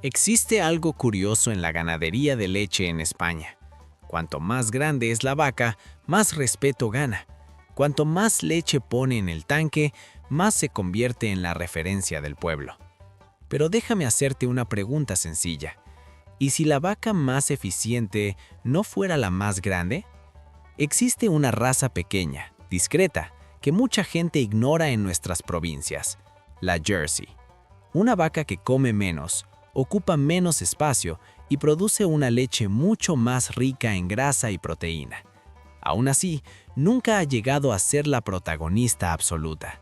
Existe algo curioso en la ganadería de leche en España. Cuanto más grande es la vaca, más respeto gana. Cuanto más leche pone en el tanque, más se convierte en la referencia del pueblo. Pero déjame hacerte una pregunta sencilla. ¿Y si la vaca más eficiente no fuera la más grande? Existe una raza pequeña, discreta, que mucha gente ignora en nuestras provincias, la Jersey. Una vaca que come menos, ocupa menos espacio y produce una leche mucho más rica en grasa y proteína. Aún así, nunca ha llegado a ser la protagonista absoluta.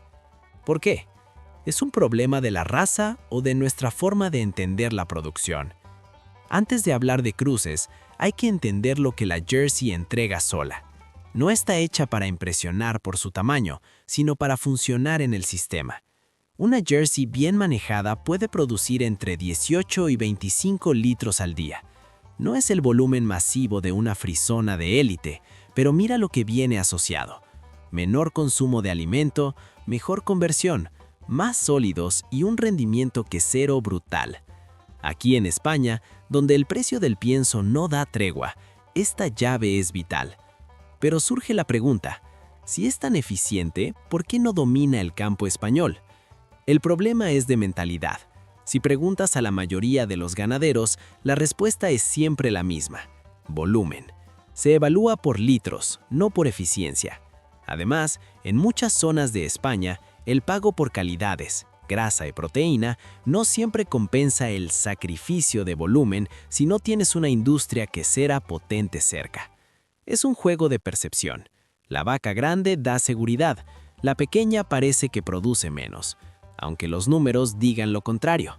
¿Por qué? ¿Es un problema de la raza o de nuestra forma de entender la producción? Antes de hablar de cruces, hay que entender lo que la Jersey entrega sola. No está hecha para impresionar por su tamaño, sino para funcionar en el sistema. Una Jersey bien manejada puede producir entre 18 y 25 litros al día. No es el volumen masivo de una frisona de élite, pero mira lo que viene asociado. Menor consumo de alimento, mejor conversión, más sólidos y un rendimiento quesero brutal. Aquí en España, donde el precio del pienso no da tregua, esta llave es vital. Pero surge la pregunta, si es tan eficiente, ¿por qué no domina el campo español? El problema es de mentalidad. Si preguntas a la mayoría de los ganaderos, la respuesta es siempre la misma: volumen. Se evalúa por litros, no por eficiencia. Además, en muchas zonas de España, el pago por calidades, grasa y proteína no siempre compensa el sacrificio de volumen si no tienes una industria quesera potente cerca. Es un juego de percepción. La vaca grande da seguridad, la pequeña parece que produce menos, aunque los números digan lo contrario.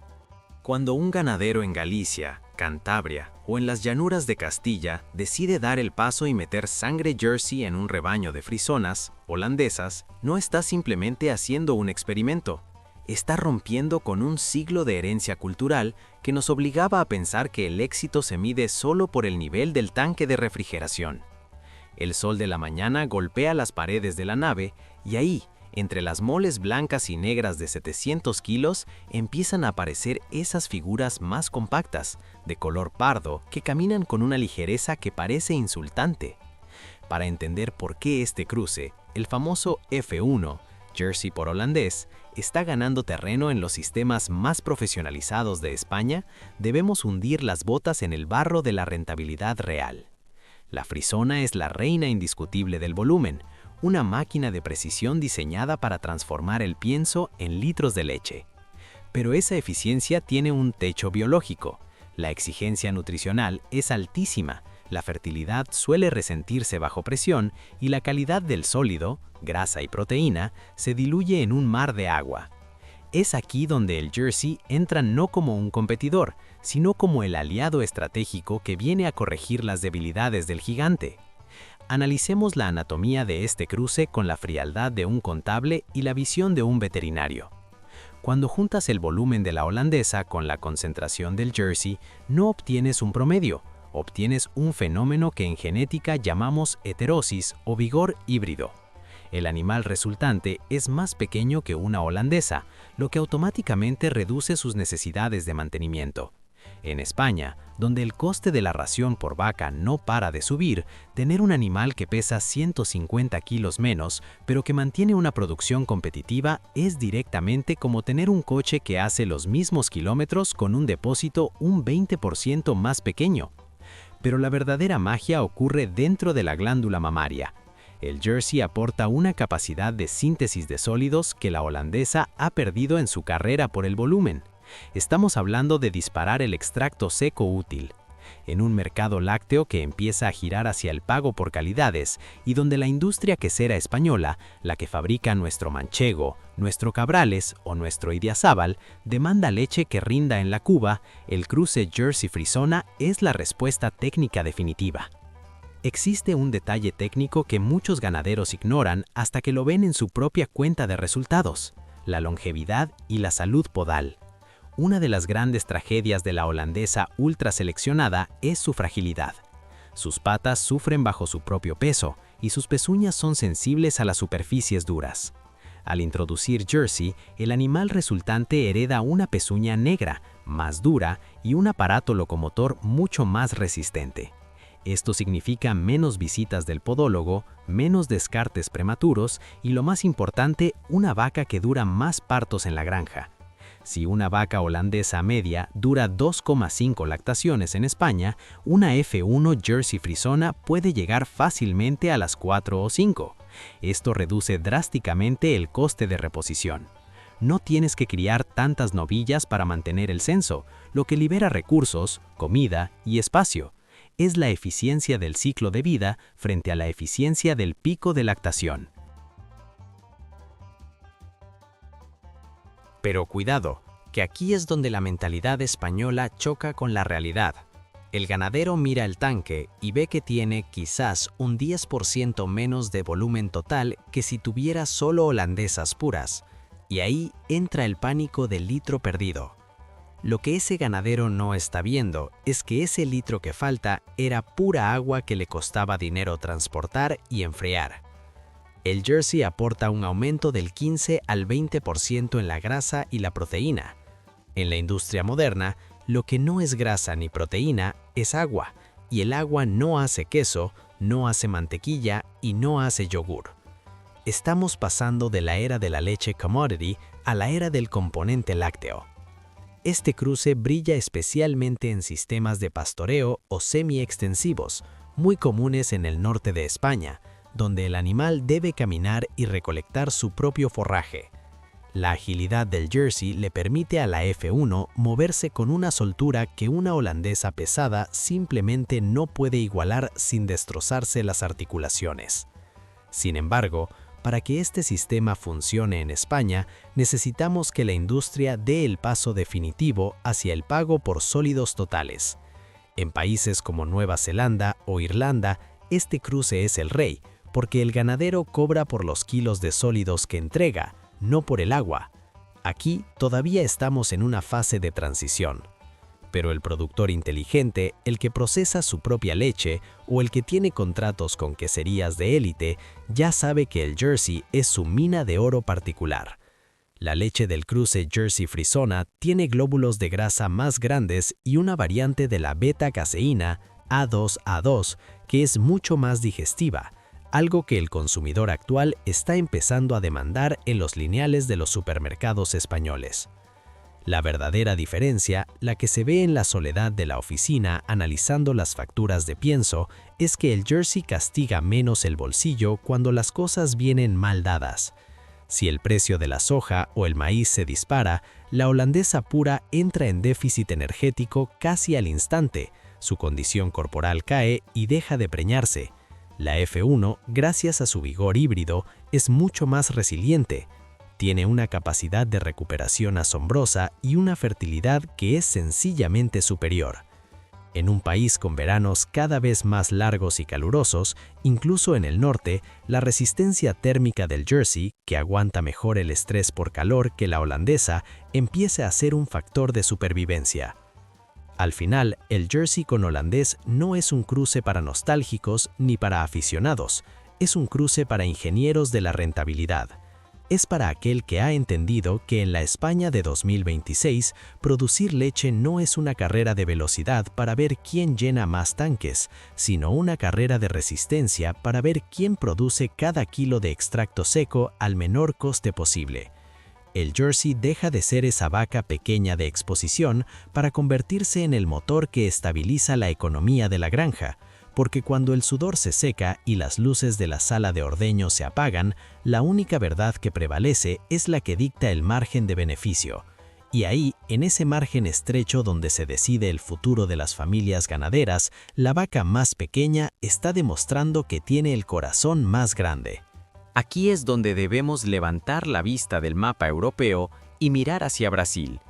Cuando un ganadero en Galicia, Cantabria o en las llanuras de Castilla decide dar el paso y meter sangre Jersey en un rebaño de frisonas, holandesas, no está simplemente haciendo un experimento. Está rompiendo con un siglo de herencia cultural que nos obligaba a pensar que el éxito se mide solo por el nivel del tanque de refrigeración. El sol de la mañana golpea las paredes de la nave y ahí, entre las moles blancas y negras de 700 kilos, empiezan a aparecer esas figuras más compactas, de color pardo, que caminan con una ligereza que parece insultante. Para entender por qué este cruce, el famoso F1, Jersey por holandés, está ganando terreno en los sistemas más profesionalizados de España, debemos hundir las botas en el barro de la rentabilidad real. La frisona es la reina indiscutible del volumen, una máquina de precisión diseñada para transformar el pienso en litros de leche. Pero esa eficiencia tiene un techo biológico. La exigencia nutricional es altísima, la fertilidad suele resentirse bajo presión y la calidad del sólido, grasa y proteína, se diluye en un mar de agua. Es aquí donde el Jersey entra no como un competidor, sino como el aliado estratégico que viene a corregir las debilidades del gigante. Analicemos la anatomía de este cruce con la frialdad de un contable y la visión de un veterinario. Cuando juntas el volumen de la holandesa con la concentración del Jersey, no obtienes un promedio, obtienes un fenómeno que en genética llamamos heterosis o vigor híbrido. El animal resultante es más pequeño que una holandesa, lo que automáticamente reduce sus necesidades de mantenimiento. En España, donde el coste de la ración por vaca no para de subir, tener un animal que pesa 150 kilos menos, pero que mantiene una producción competitiva, es directamente como tener un coche que hace los mismos kilómetros con un depósito un 20% más pequeño. Pero la verdadera magia ocurre dentro de la glándula mamaria. El Jersey aporta una capacidad de síntesis de sólidos que la holandesa ha perdido en su carrera por el volumen. Estamos hablando de disparar el extracto seco útil. En un mercado lácteo que empieza a girar hacia el pago por calidades y donde la industria quesera española, la que fabrica nuestro manchego, nuestro cabrales o nuestro idiazábal, demanda leche que rinda en la cuba, el cruce Jersey-Frisona es la respuesta técnica definitiva. Existe un detalle técnico que muchos ganaderos ignoran hasta que lo ven en su propia cuenta de resultados: la longevidad y la salud podal. Una de las grandes tragedias de la holandesa ultra seleccionada es su fragilidad. Sus patas sufren bajo su propio peso y sus pezuñas son sensibles a las superficies duras. Al introducir Jersey, el animal resultante hereda una pezuña negra, más dura y un aparato locomotor mucho más resistente. Esto significa menos visitas del podólogo, menos descartes prematuros y, lo más importante, una vaca que dura más partos en la granja. Si una vaca holandesa media dura 2,5 lactaciones en España, una F1 Jersey frisona puede llegar fácilmente a las 4 o 5. Esto reduce drásticamente el coste de reposición. No tienes que criar tantas novillas para mantener el censo, lo que libera recursos, comida y espacio. Es la eficiencia del ciclo de vida frente a la eficiencia del pico de lactación. Pero cuidado, que aquí es donde la mentalidad española choca con la realidad. El ganadero mira el tanque y ve que tiene quizás un 10% menos de volumen total que si tuviera solo holandesas puras, y ahí entra el pánico del litro perdido. Lo que ese ganadero no está viendo es que ese litro que falta era pura agua que le costaba dinero transportar y enfriar. El Jersey aporta un aumento del 15 al 20% en la grasa y la proteína. En la industria moderna, lo que no es grasa ni proteína es agua, y el agua no hace queso, no hace mantequilla y no hace yogur. Estamos pasando de la era de la leche commodity a la era del componente lácteo. Este cruce brilla especialmente en sistemas de pastoreo o semi-extensivos, muy comunes en el norte de España, donde el animal debe caminar y recolectar su propio forraje. La agilidad del Jersey le permite a la F1 moverse con una soltura que una holandesa pesada simplemente no puede igualar sin destrozarse las articulaciones. Sin embargo, para que este sistema funcione en España, necesitamos que la industria dé el paso definitivo hacia el pago por sólidos totales. En países como Nueva Zelanda o Irlanda, este cruce es el rey, porque el ganadero cobra por los kilos de sólidos que entrega, no por el agua. Aquí todavía estamos en una fase de transición. Pero el productor inteligente, el que procesa su propia leche o el que tiene contratos con queserías de élite, ya sabe que el Jersey es su mina de oro particular. La leche del cruce Jersey frisona tiene glóbulos de grasa más grandes y una variante de la beta-caseína A2A2 que es mucho más digestiva, algo que el consumidor actual está empezando a demandar en los lineales de los supermercados españoles. La verdadera diferencia, la que se ve en la soledad de la oficina analizando las facturas de pienso, es que el Jersey castiga menos el bolsillo cuando las cosas vienen mal dadas. Si el precio de la soja o el maíz se dispara, la holandesa pura entra en déficit energético casi al instante, su condición corporal cae y deja de preñarse. La F1, gracias a su vigor híbrido, es mucho más resiliente. Tiene una capacidad de recuperación asombrosa y una fertilidad que es sencillamente superior. En un país con veranos cada vez más largos y calurosos, incluso en el norte, la resistencia térmica del Jersey, que aguanta mejor el estrés por calor que la holandesa, empieza a ser un factor de supervivencia. Al final, el Jersey con holandés no es un cruce para nostálgicos ni para aficionados, es un cruce para ingenieros de la rentabilidad. Es para aquel que ha entendido que en la España de 2026, producir leche no es una carrera de velocidad para ver quién llena más tanques, sino una carrera de resistencia para ver quién produce cada kilo de extracto seco al menor coste posible. El Jersey deja de ser esa vaca pequeña de exposición para convertirse en el motor que estabiliza la economía de la granja, porque cuando el sudor se seca y las luces de la sala de ordeño se apagan, la única verdad que prevalece es la que dicta el margen de beneficio. Y ahí, en ese margen estrecho donde se decide el futuro de las familias ganaderas, la vaca más pequeña está demostrando que tiene el corazón más grande. Aquí es donde debemos levantar la vista del mapa europeo y mirar hacia Brasil,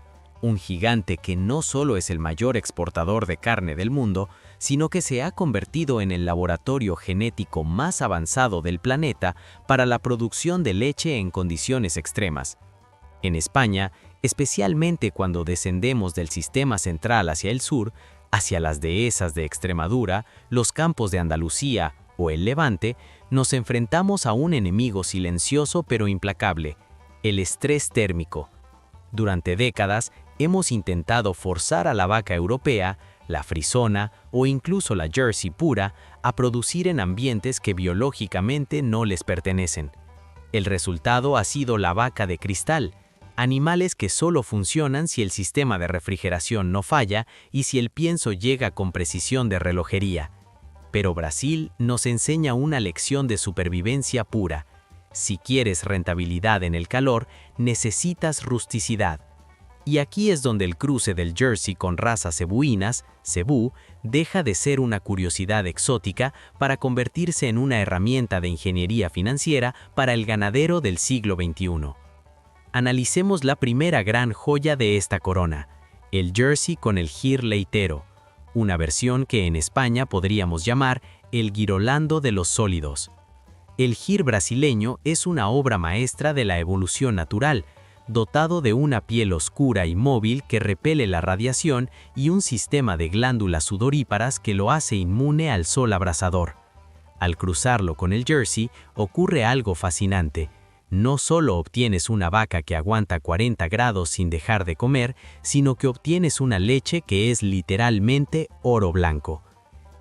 un gigante que no solo es el mayor exportador de carne del mundo, sino que se ha convertido en el laboratorio genético más avanzado del planeta para la producción de leche en condiciones extremas. En España, especialmente cuando descendemos del sistema central hacia el sur, hacia las dehesas de Extremadura, los campos de Andalucía o el Levante, nos enfrentamos a un enemigo silencioso pero implacable, el estrés térmico. Durante décadas, hemos intentado forzar a la vaca europea, la frisona o incluso la Jersey pura a producir en ambientes que biológicamente no les pertenecen. El resultado ha sido la vaca de cristal, animales que solo funcionan si el sistema de refrigeración no falla y si el pienso llega con precisión de relojería. Pero Brasil nos enseña una lección de supervivencia pura. Si quieres rentabilidad en el calor, necesitas rusticidad. Y aquí es donde el cruce del Jersey con razas cebuinas, cebú, deja de ser una curiosidad exótica para convertirse en una herramienta de ingeniería financiera para el ganadero del siglo XXI. Analicemos la primera gran joya de esta corona, el Jersey con el gir leitero, una versión que en España podríamos llamar el Girolando de los sólidos. El gir brasileño es una obra maestra de la evolución natural, dotado de una piel oscura y móvil que repele la radiación y un sistema de glándulas sudoríparas que lo hace inmune al sol abrasador. Al cruzarlo con el Jersey, ocurre algo fascinante. No solo obtienes una vaca que aguanta 40 grados sin dejar de comer, sino que obtienes una leche que es literalmente oro blanco.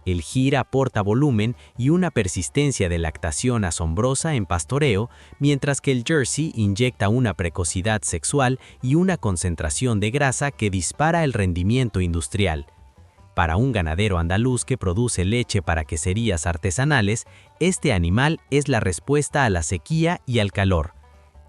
El gir aporta volumen y una persistencia de lactación asombrosa en pastoreo, mientras que el Jersey inyecta una precocidad sexual y una concentración de grasa que dispara el rendimiento industrial. Para un ganadero andaluz que produce leche para queserías artesanales, este animal es la respuesta a la sequía y al calor.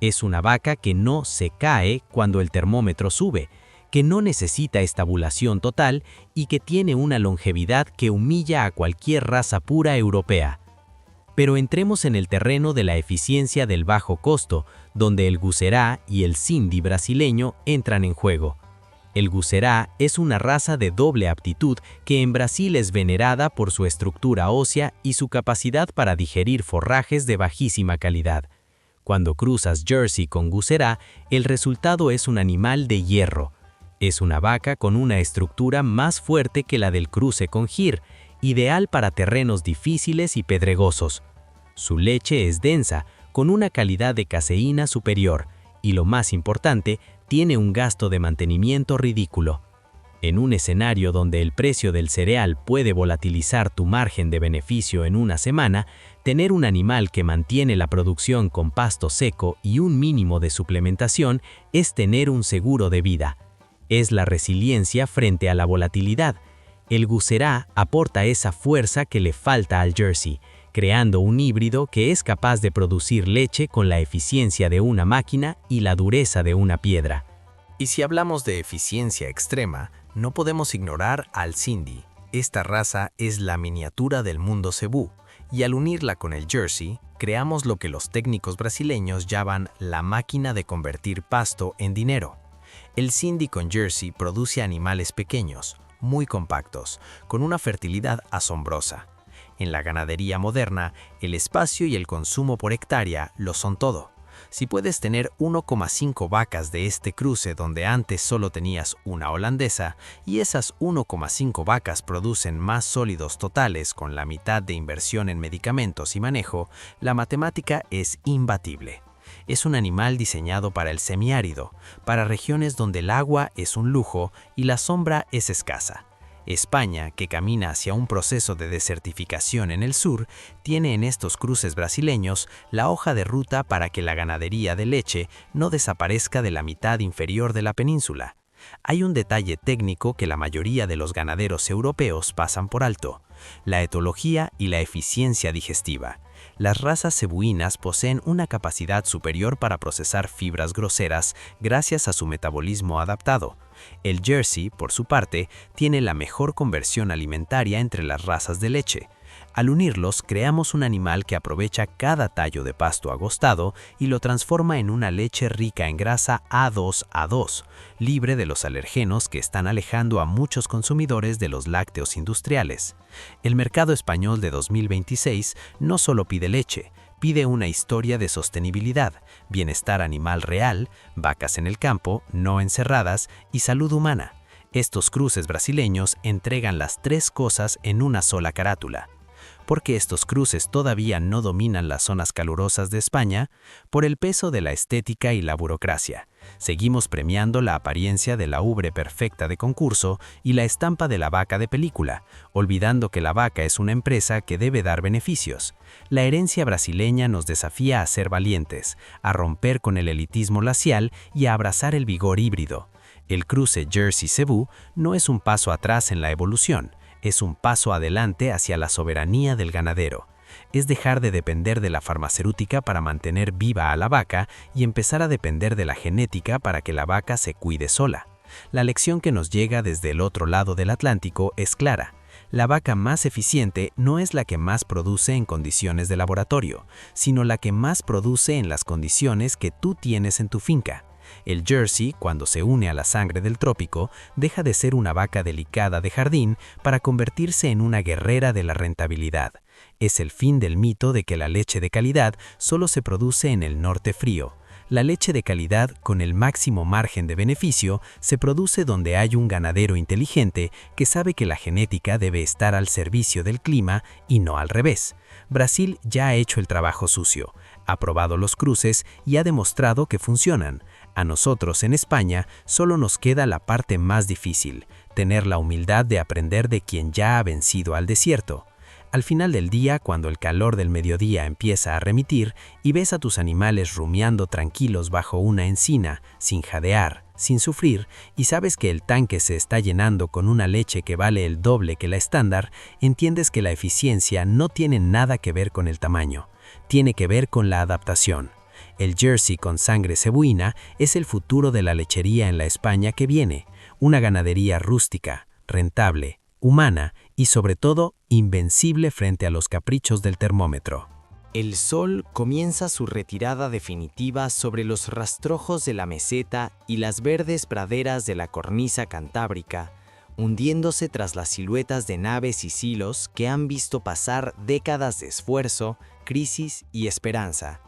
Es una vaca que no se cae cuando el termómetro sube, que no necesita estabulación total y que tiene una longevidad que humilla a cualquier raza pura europea. Pero entremos en el terreno de la eficiencia del bajo costo, donde el Gusserá y el Sindhi brasileño entran en juego. El Gusserá es una raza de doble aptitud que en Brasil es venerada por su estructura ósea y su capacidad para digerir forrajes de bajísima calidad. Cuando cruzas Jersey con Gusserá, el resultado es un animal de hierro. Es una vaca con una estructura más fuerte que la del cruce con gir, ideal para terrenos difíciles y pedregosos. Su leche es densa, con una calidad de caseína superior, y lo más importante, tiene un gasto de mantenimiento ridículo. En un escenario donde el precio del cereal puede volatilizar tu margen de beneficio en una semana, tener un animal que mantiene la producción con pasto seco y un mínimo de suplementación es tener un seguro de vida. Es la resiliencia frente a la volatilidad. El Gusserá aporta esa fuerza que le falta al Jersey, creando un híbrido que es capaz de producir leche con la eficiencia de una máquina y la dureza de una piedra. Y si hablamos de eficiencia extrema, no podemos ignorar al Sindhi. Esta raza es la miniatura del mundo cebú, y al unirla con el Jersey, creamos lo que los técnicos brasileños llaman la máquina de convertir pasto en dinero. El Sindhi con Jersey produce animales pequeños, muy compactos, con una fertilidad asombrosa. En la ganadería moderna, el espacio y el consumo por hectárea lo son todo. Si puedes tener 1,5 vacas de este cruce donde antes solo tenías una holandesa, y esas 1,5 vacas producen más sólidos totales con la mitad de inversión en medicamentos y manejo, la matemática es imbatible. Es un animal diseñado para el semiárido, para regiones donde el agua es un lujo y la sombra es escasa. España, que camina hacia un proceso de desertificación en el sur, tiene en estos cruces brasileños la hoja de ruta para que la ganadería de leche no desaparezca de la mitad inferior de la península. Hay un detalle técnico que la mayoría de los ganaderos europeos pasan por alto: la etología y la eficiencia digestiva. Las razas cebuinas poseen una capacidad superior para procesar fibras groseras gracias a su metabolismo adaptado. El Jersey, por su parte, tiene la mejor conversión alimentaria entre las razas de leche. Al unirlos, creamos un animal que aprovecha cada tallo de pasto agostado y lo transforma en una leche rica en grasa A2A2, libre de los alergenos que están alejando a muchos consumidores de los lácteos industriales. El mercado español de 2026 no solo pide leche, pide una historia de sostenibilidad, bienestar animal real, vacas en el campo, no encerradas, y salud humana. Estos cruces brasileños entregan las tres cosas en una sola carátula. ¿Por qué estos cruces todavía no dominan las zonas calurosas de España? Por el peso de la estética y la burocracia. Seguimos premiando la apariencia de la ubre perfecta de concurso y la estampa de la vaca de película, olvidando que la vaca es una empresa que debe dar beneficios. La herencia brasileña nos desafía a ser valientes, a romper con el elitismo lacial y a abrazar el vigor híbrido. El cruce Jersey-Cebú no es un paso atrás en la evolución, es un paso adelante hacia la soberanía del ganadero. Es dejar de depender de la farmacéutica para mantener viva a la vaca y empezar a depender de la genética para que la vaca se cuide sola. La lección que nos llega desde el otro lado del Atlántico es clara. La vaca más eficiente no es la que más produce en condiciones de laboratorio, sino la que más produce en las condiciones que tú tienes en tu finca. El Jersey, cuando se une a la sangre del trópico, deja de ser una vaca delicada de jardín para convertirse en una guerrera de la rentabilidad. Es el fin del mito de que la leche de calidad solo se produce en el norte frío. La leche de calidad, con el máximo margen de beneficio, se produce donde hay un ganadero inteligente que sabe que la genética debe estar al servicio del clima y no al revés. Brasil ya ha hecho el trabajo sucio, ha probado los cruces y ha demostrado que funcionan. A nosotros en España solo nos queda la parte más difícil, tener la humildad de aprender de quien ya ha vencido al desierto. Al final del día, cuando el calor del mediodía empieza a remitir y ves a tus animales rumiando tranquilos bajo una encina, sin jadear, sin sufrir, y sabes que el tanque se está llenando con una leche que vale el doble que la estándar, entiendes que la eficiencia no tiene nada que ver con el tamaño, tiene que ver con la adaptación. El Jersey con sangre cebuina es el futuro de la lechería en la España que viene, una ganadería rústica, rentable, humana y sobre todo invencible frente a los caprichos del termómetro. El sol comienza su retirada definitiva sobre los rastrojos de la meseta y las verdes praderas de la cornisa cantábrica, hundiéndose tras las siluetas de naves y silos que han visto pasar décadas de esfuerzo, crisis y esperanza.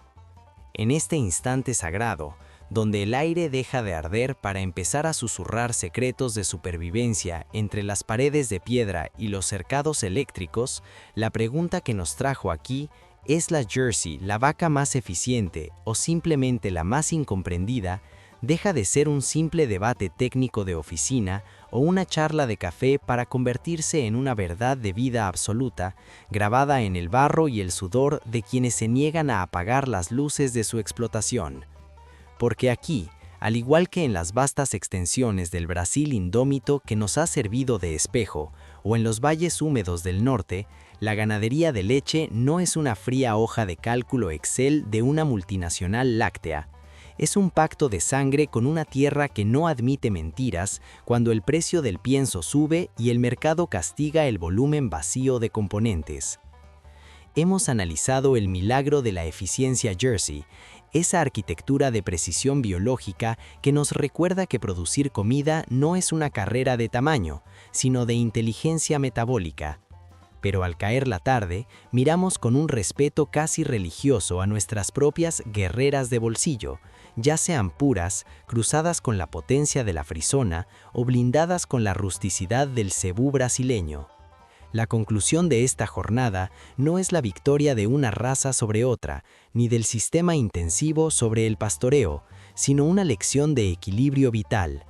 En este instante sagrado, donde el aire deja de arder para empezar a susurrar secretos de supervivencia entre las paredes de piedra y los cercados eléctricos, la pregunta que nos trajo aquí, ¿es la Jersey la vaca más eficiente o simplemente la más incomprendida?, deja de ser un simple debate técnico de oficina o una charla de café para convertirse en una verdad de vida absoluta, grabada en el barro y el sudor de quienes se niegan a apagar las luces de su explotación. Porque aquí, al igual que en las vastas extensiones del Brasil indómito que nos ha servido de espejo, o en los valles húmedos del norte, la ganadería de leche no es una fría hoja de cálculo Excel de una multinacional láctea. Es un pacto de sangre con una tierra que no admite mentiras cuando el precio del pienso sube y el mercado castiga el volumen vacío de componentes. Hemos analizado el milagro de la eficiencia Jersey, esa arquitectura de precisión biológica que nos recuerda que producir comida no es una carrera de tamaño, sino de inteligencia metabólica. Pero al caer la tarde, miramos con un respeto casi religioso a nuestras propias guerreras de bolsillo, ya sean puras, cruzadas con la potencia de la frisona o blindadas con la rusticidad del cebú brasileño. La conclusión de esta jornada no es la victoria de una raza sobre otra, ni del sistema intensivo sobre el pastoreo, sino una lección de equilibrio vital.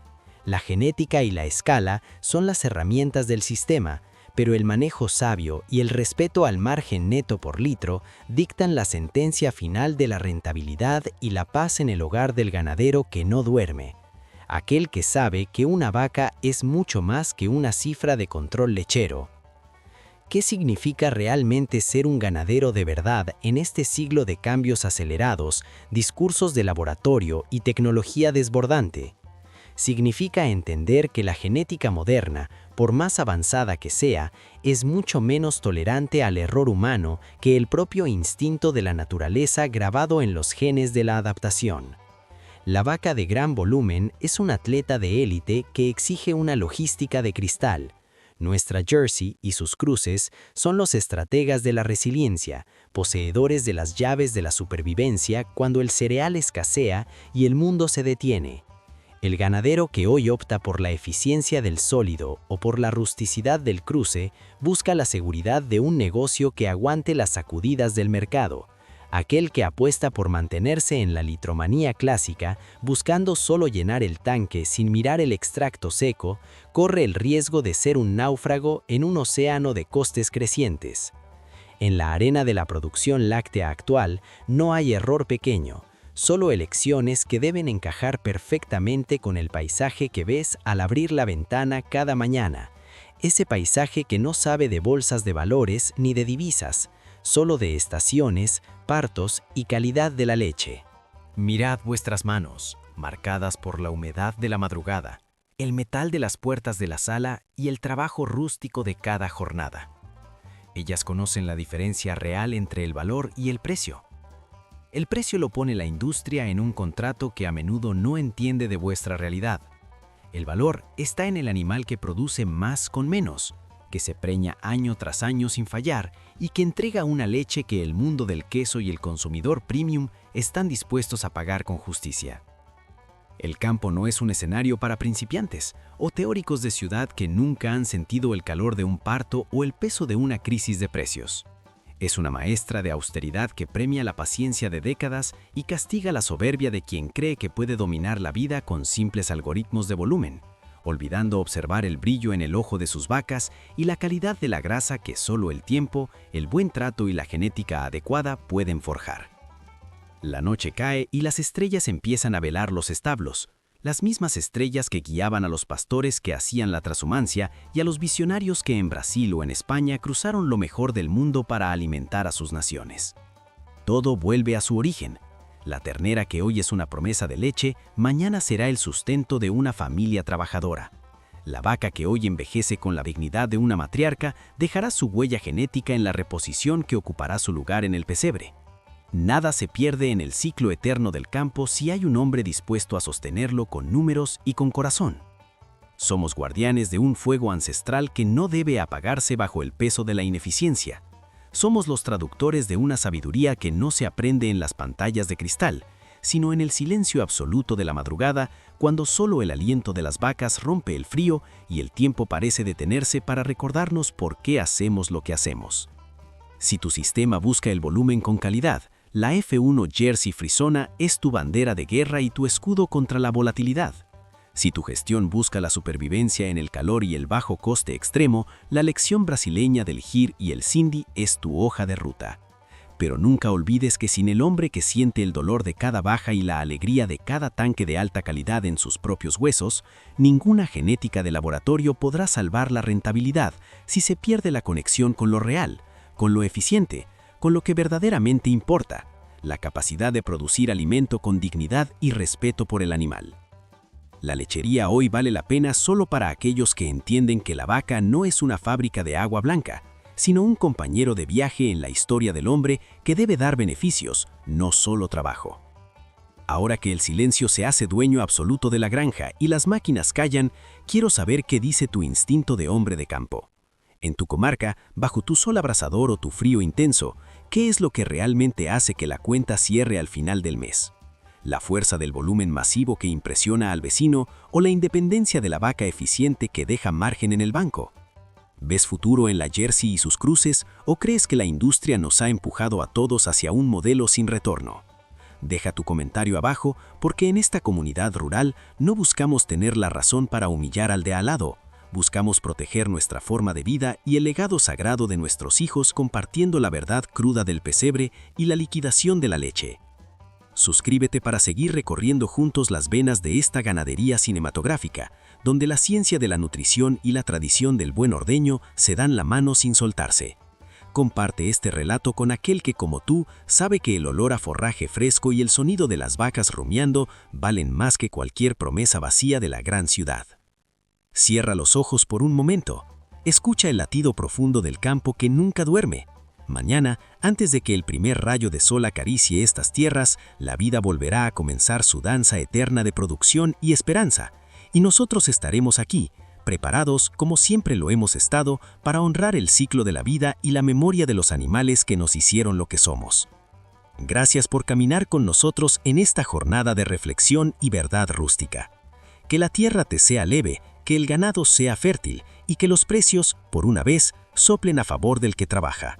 La genética y la escala son las herramientas del sistema, pero el manejo sabio y el respeto al margen neto por litro dictan la sentencia final de la rentabilidad y la paz en el hogar del ganadero que no duerme. Aquel que sabe que una vaca es mucho más que una cifra de control lechero. ¿Qué significa realmente ser un ganadero de verdad en este siglo de cambios acelerados, discursos de laboratorio y tecnología desbordante? Significa entender que la genética moderna, por más avanzada que sea, es mucho menos tolerante al error humano que el propio instinto de la naturaleza grabado en los genes de la adaptación. La vaca de gran volumen es un atleta de élite que exige una logística de cristal. Nuestra Jersey y sus cruces son los estrategas de la resiliencia, poseedores de las llaves de la supervivencia cuando el cereal escasea y el mundo se detiene. El ganadero que hoy opta por la eficiencia del sólido o por la rusticidad del cruce busca la seguridad de un negocio que aguante las sacudidas del mercado, Aquel que apuesta por mantenerse en la litromanía clásica, buscando solo llenar el tanque sin mirar el extracto seco, corre el riesgo de ser un náufrago en un océano de costes crecientes. En la arena de la producción láctea actual no hay error pequeño, solo elecciones que deben encajar perfectamente con el paisaje que ves al abrir la ventana cada mañana. Ese paisaje que no sabe de bolsas de valores ni de divisas, solo de estaciones, partos y calidad de la leche. Mirad vuestras manos, marcadas por la humedad de la madrugada, el metal de las puertas de la sala y el trabajo rústico de cada jornada. Ellas conocen la diferencia real entre el valor y el precio. El precio lo pone la industria en un contrato que a menudo no entiende de vuestra realidad. El valor está en el animal que produce más con menos, que se preña año tras año sin fallar y que entrega una leche que el mundo del queso y el consumidor premium están dispuestos a pagar con justicia. El campo no es un escenario para principiantes o teóricos de ciudad que nunca han sentido el calor de un parto o el peso de una crisis de precios. Es una maestra de austeridad que premia la paciencia de décadas y castiga la soberbia de quien cree que puede dominar la vida con simples algoritmos de volumen, olvidando observar el brillo en el ojo de sus vacas y la calidad de la grasa que solo el tiempo, el buen trato y la genética adecuada pueden forjar. La noche cae y las estrellas empiezan a velar los establos, las mismas estrellas que guiaban a los pastores que hacían la trashumancia y a los visionarios que en Brasil o en España cruzaron lo mejor del mundo para alimentar a sus naciones. Todo vuelve a su origen. La ternera que hoy es una promesa de leche, mañana será el sustento de una familia trabajadora. La vaca que hoy envejece con la dignidad de una matriarca dejará su huella genética en la reposición que ocupará su lugar en el pesebre. Nada se pierde en el ciclo eterno del campo si hay un hombre dispuesto a sostenerlo con números y con corazón. Somos guardianes de un fuego ancestral que no debe apagarse bajo el peso de la ineficiencia. Somos los traductores de una sabiduría que no se aprende en las pantallas de cristal, sino en el silencio absoluto de la madrugada, cuando solo el aliento de las vacas rompe el frío y el tiempo parece detenerse para recordarnos por qué hacemos lo que hacemos. Si tu sistema busca el volumen con calidad, la F1 Jersey Frisona es tu bandera de guerra y tu escudo contra la volatilidad. Si tu gestión busca la supervivencia en el calor y el bajo coste extremo, la lección brasileña del GIR y el Cindy es tu hoja de ruta. Pero nunca olvides que sin el hombre que siente el dolor de cada baja y la alegría de cada tanque de alta calidad en sus propios huesos, ninguna genética de laboratorio podrá salvar la rentabilidad si se pierde la conexión con lo real, con lo eficiente, con lo que verdaderamente importa, la capacidad de producir alimento con dignidad y respeto por el animal. La lechería hoy vale la pena solo para aquellos que entienden que la vaca no es una fábrica de agua blanca, sino un compañero de viaje en la historia del hombre que debe dar beneficios, no solo trabajo. Ahora que el silencio se hace dueño absoluto de la granja y las máquinas callan, quiero saber qué dice tu instinto de hombre de campo. En tu comarca, bajo tu sol abrasador o tu frío intenso, ¿qué es lo que realmente hace que la cuenta cierre al final del mes? ¿La fuerza del volumen masivo que impresiona al vecino o la independencia de la vaca eficiente que deja margen en el banco? ¿Ves futuro en la Jersey y sus cruces o crees que la industria nos ha empujado a todos hacia un modelo sin retorno? Deja tu comentario abajo porque en esta comunidad rural no buscamos tener la razón para humillar al de al lado. Buscamos proteger nuestra forma de vida y el legado sagrado de nuestros hijos compartiendo la verdad cruda del pesebre y la liquidación de la leche. Suscríbete para seguir recorriendo juntos las venas de esta ganadería cinematográfica, donde la ciencia de la nutrición y la tradición del buen ordeño se dan la mano sin soltarse. Comparte este relato con aquel que, como tú, sabe que el olor a forraje fresco y el sonido de las vacas rumiando valen más que cualquier promesa vacía de la gran ciudad. Cierra los ojos por un momento. Escucha el latido profundo del campo que nunca duerme. Mañana, antes de que el primer rayo de sol acaricie estas tierras, la vida volverá a comenzar su danza eterna de producción y esperanza. Y nosotros estaremos aquí, preparados como siempre lo hemos estado, para honrar el ciclo de la vida y la memoria de los animales que nos hicieron lo que somos. Gracias por caminar con nosotros en esta jornada de reflexión y verdad rústica. Que la tierra te sea leve, que el ganado sea fértil y que los precios, por una vez, soplen a favor del que trabaja.